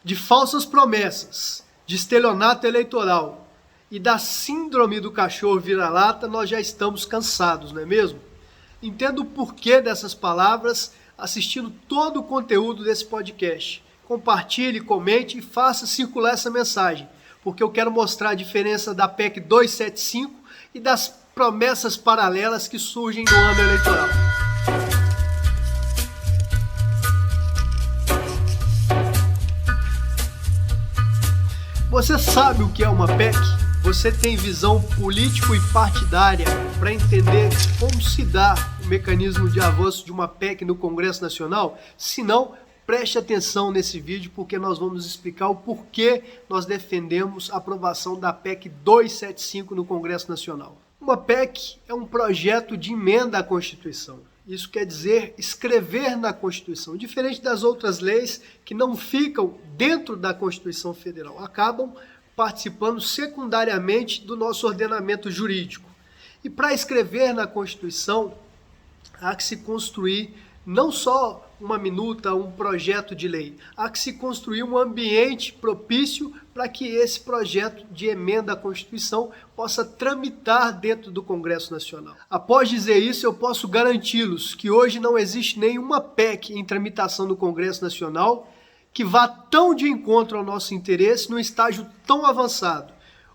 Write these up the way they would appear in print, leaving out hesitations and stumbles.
De falsas promessas, de estelionato eleitoral e da síndrome do cachorro vira-lata, nós já estamos cansados, não é mesmo? Entenda o porquê dessas palavras assistindo todo o conteúdo desse podcast. Compartilhe, comente e faça circular essa mensagem, porque eu quero mostrar a diferença da PEC 275 e das promessas paralelas que surgem no ano eleitoral. Você sabe o que é uma PEC? Você tem visão político e partidária para entender como se dá o mecanismo de avanço de uma PEC no Congresso Nacional? Se não, preste atenção nesse vídeo porque nós vamos explicar o porquê nós defendemos a aprovação da PEC 275 no Congresso Nacional. Uma PEC é um projeto de emenda à Constituição. Isso quer dizer escrever na Constituição, diferente das outras leis que não ficam dentro da Constituição Federal, acabam participando secundariamente do nosso ordenamento jurídico. E para escrever na Constituição, há que se construir não só uma minuta, um projeto de lei, há que se construir um ambiente propício para que esse projeto de emenda à Constituição possa tramitar dentro do Congresso Nacional. Após dizer isso, eu posso garanti-los que hoje não existe nenhuma PEC em tramitação no Congresso Nacional que vá tão de encontro ao nosso interesse num estágio tão avançado.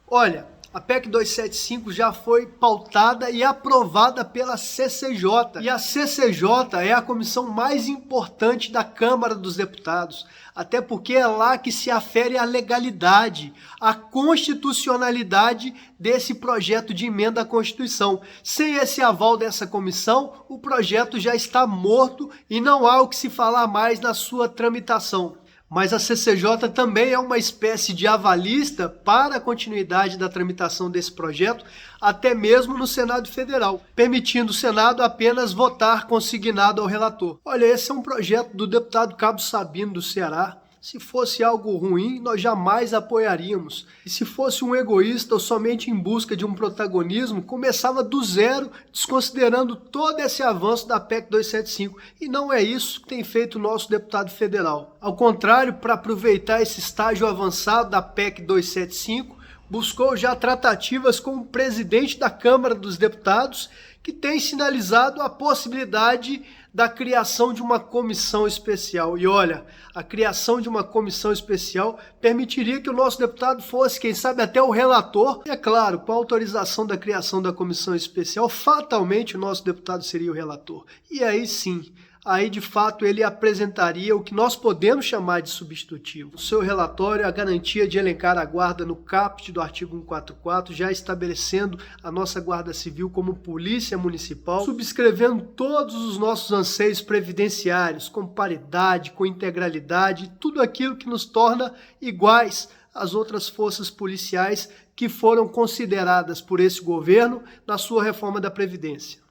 Olha, a PEC 275 já foi pautada e aprovada pela CCJ. E a CCJ é a comissão mais importante da Câmara dos Deputados, até porque é lá que se afere a legalidade, a constitucionalidade desse projeto de emenda à Constituição. Sem esse aval dessa comissão, o projeto já está morto e não há o que se falar mais na sua tramitação. Mas a CCJ também é uma espécie de avalista para a continuidade da tramitação desse projeto, até mesmo no Senado Federal, permitindo o Senado apenas votar consignado ao relator. Olha, esse é um projeto do deputado Cabo Sabino do Ceará. Se fosse algo ruim, nós jamais apoiaríamos. E se fosse um egoísta ou somente em busca de um protagonismo, começava do zero, desconsiderando todo esse avanço da PEC 275. E não é isso que tem feito o nosso deputado federal. Ao contrário, para aproveitar esse estágio avançado da PEC 275, buscou já tratativas com o presidente da Câmara dos Deputados, que tem sinalizado a possibilidade da criação de uma comissão especial. E olha, a criação de uma comissão especial permitiria que o nosso deputado fosse, quem sabe, até o relator. E é claro, com a autorização da criação da comissão especial, fatalmente o nosso deputado seria o relator. E aí sim, aí de fato ele apresentaria o que nós podemos chamar de substitutivo. No seu relatório, a garantia de elencar a guarda no caput do artigo 144, já estabelecendo a nossa Guarda Civil como polícia municipal, subscrevendo todos os nossos anseios previdenciários, com paridade, com integralidade, tudo aquilo que nos torna iguais às outras forças policiais que foram consideradas por esse governo na sua reforma da Previdência.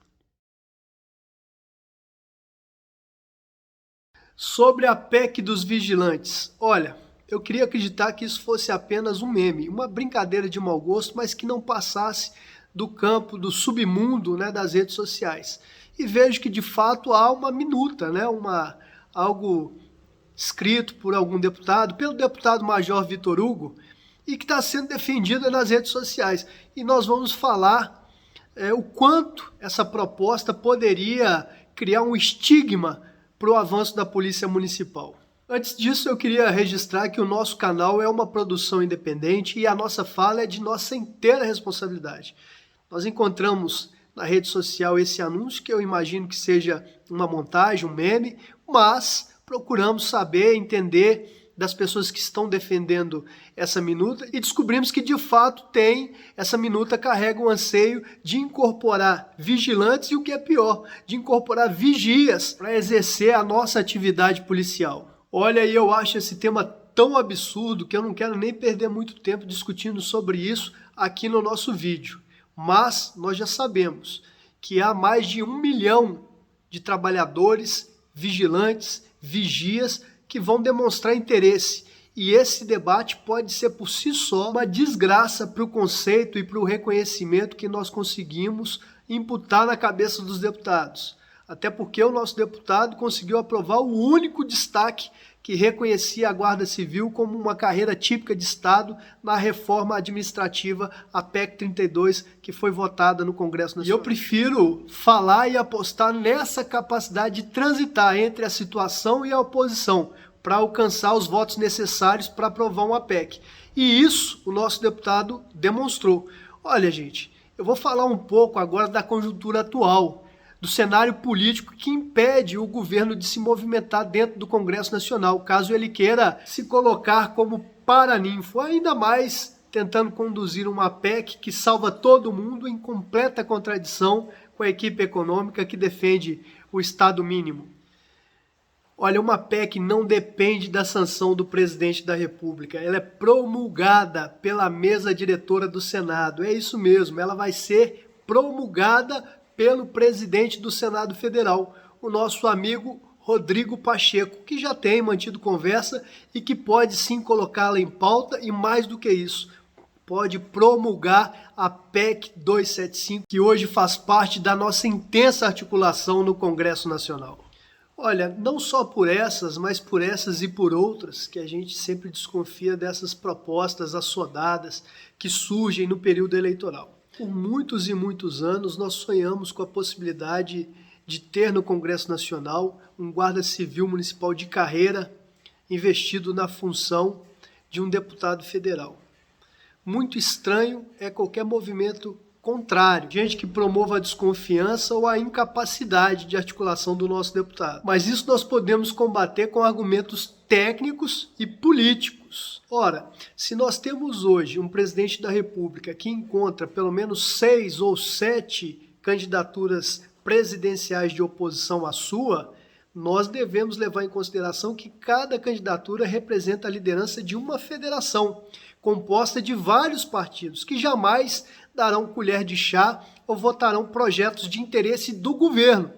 Sobre a PEC dos vigilantes, olha, eu queria acreditar que isso fosse apenas um meme, uma brincadeira de mau gosto, mas que não passasse do campo do submundo, né, das redes sociais. E vejo que de fato há uma minuta, né, algo escrito por algum deputado, pelo deputado Major Vitor Hugo, e que está sendo defendida nas redes sociais. E nós vamos falar o quanto essa proposta poderia criar um estigma para o avanço da Polícia Municipal. Antes disso, eu queria registrar que o nosso canal é uma produção independente e a nossa fala é de nossa inteira responsabilidade. Nós encontramos na rede social esse anúncio, que eu imagino que seja uma montagem, um meme, mas procuramos saber, entender das pessoas que estão defendendo essa minuta e descobrimos que de fato essa minuta carrega um anseio de incorporar vigilantes e o que é pior, de incorporar vigias para exercer a nossa atividade policial. Olha, e eu acho esse tema tão absurdo que eu não quero nem perder muito tempo discutindo sobre isso aqui no nosso vídeo. Mas nós já sabemos que há mais de 1 milhão de trabalhadores, vigilantes, vigias que vão demonstrar interesse. E esse debate pode ser por si só uma desgraça para o conceito e para o reconhecimento que nós conseguimos imputar na cabeça dos deputados. Até porque o nosso deputado conseguiu aprovar o único destaque que reconhecia a Guarda Civil como uma carreira típica de Estado na reforma administrativa, a PEC 32, que foi votada no Congresso Nacional. E eu prefiro falar e apostar nessa capacidade de transitar entre a situação e a oposição, para alcançar os votos necessários para aprovar uma PEC. E isso o nosso deputado demonstrou. Olha, gente, eu vou falar um pouco agora da conjuntura atual, do cenário político que impede o governo de se movimentar dentro do Congresso Nacional, caso ele queira se colocar como paraninfo, ainda mais tentando conduzir uma PEC que salva todo mundo em completa contradição com a equipe econômica que defende o Estado mínimo. Olha, uma PEC não depende da sanção do presidente da República, ela é promulgada pela mesa diretora do Senado, é isso mesmo, ela vai ser promulgada pelo presidente do Senado Federal, o nosso amigo Rodrigo Pacheco, que já tem mantido conversa e que pode sim colocá-la em pauta e, mais do que isso, pode promulgar a PEC 275, que hoje faz parte da nossa intensa articulação no Congresso Nacional. Olha, não só por essas, mas por essas e por outras, que a gente sempre desconfia dessas propostas assodadas que surgem no período eleitoral. Por muitos e muitos anos, nós sonhamos com a possibilidade de ter no Congresso Nacional um guarda civil municipal de carreira investido na função de um deputado federal. Muito estranho é qualquer movimento contrário, gente que promova a desconfiança ou a incapacidade de articulação do nosso deputado. Mas isso nós podemos combater com argumentos técnicos e políticos. Ora, se nós temos hoje um presidente da República que encontra pelo menos 6 ou 7 candidaturas presidenciais de oposição à sua, nós devemos levar em consideração que cada candidatura representa a liderança de uma federação, composta de vários partidos, que jamais darão colher de chá ou votarão projetos de interesse do governo.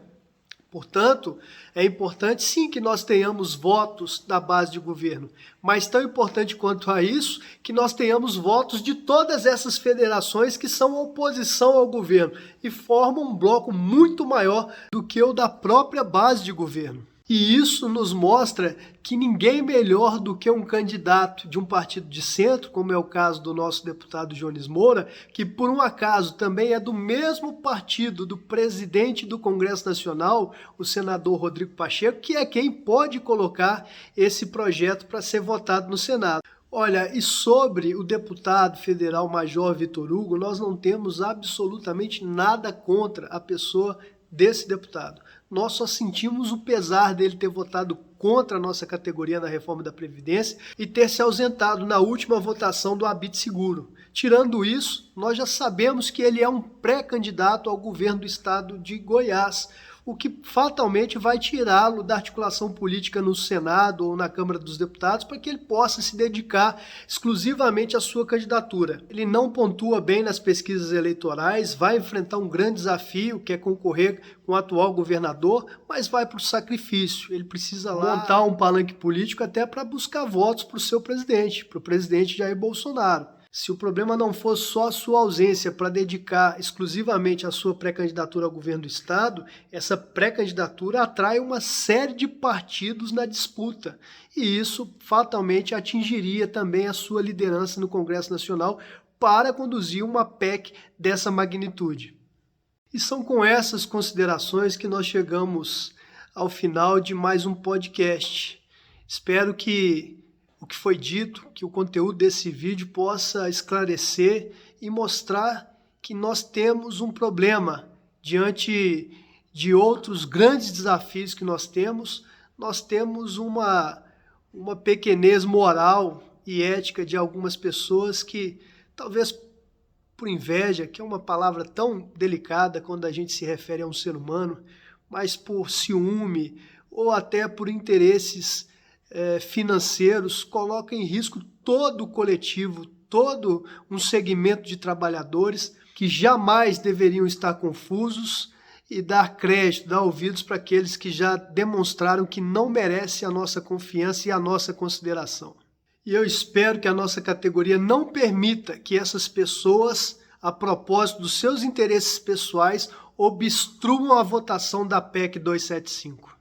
Portanto, é importante sim que nós tenhamos votos da base de governo, mas tão importante quanto a isso, que nós tenhamos votos de todas essas federações que são oposição ao governo e formam um bloco muito maior do que o da própria base de governo. E isso nos mostra que ninguém melhor do que um candidato de um partido de centro, como é o caso do nosso deputado Jones Moura, que por um acaso também é do mesmo partido do presidente do Congresso Nacional, o senador Rodrigo Pacheco, que é quem pode colocar esse projeto para ser votado no Senado. Olha, e sobre o deputado federal Major Vitor Hugo, nós não temos absolutamente nada contra a pessoa desse deputado. Nós só sentimos o pesar dele ter votado contra a nossa categoria na reforma da Previdência e ter se ausentado na última votação do Habite Seguro. Tirando isso, nós já sabemos que ele é um pré-candidato ao governo do estado de Goiás, o que fatalmente vai tirá-lo da articulação política no Senado ou na Câmara dos Deputados para que ele possa se dedicar exclusivamente à sua candidatura. Ele não pontua bem nas pesquisas eleitorais, vai enfrentar um grande desafio, que é concorrer com o atual governador, mas vai para o sacrifício. Ele precisa lá montar um palanque político até para buscar votos para o seu presidente, para o presidente Jair Bolsonaro. Se o problema não fosse só a sua ausência para dedicar exclusivamente a sua pré-candidatura ao governo do estado, essa pré-candidatura atrai uma série de partidos na disputa. E isso fatalmente atingiria também a sua liderança no Congresso Nacional para conduzir uma PEC dessa magnitude. E são com essas considerações que nós chegamos ao final de mais um podcast. Espero que o que foi dito, que o conteúdo desse vídeo possa esclarecer e mostrar que nós temos um problema diante de outros grandes desafios que nós temos uma pequenez moral e ética de algumas pessoas que, talvez por inveja, que é uma palavra tão delicada quando a gente se refere a um ser humano, mas por ciúme ou até por interesses financeiros, coloca em risco todo o coletivo, todo um segmento de trabalhadores que jamais deveriam estar confusos e dar crédito, dar ouvidos para aqueles que já demonstraram que não merecem a nossa confiança e a nossa consideração. E eu espero que a nossa categoria não permita que essas pessoas, a propósito dos seus interesses pessoais, obstruam a votação da PEC 275.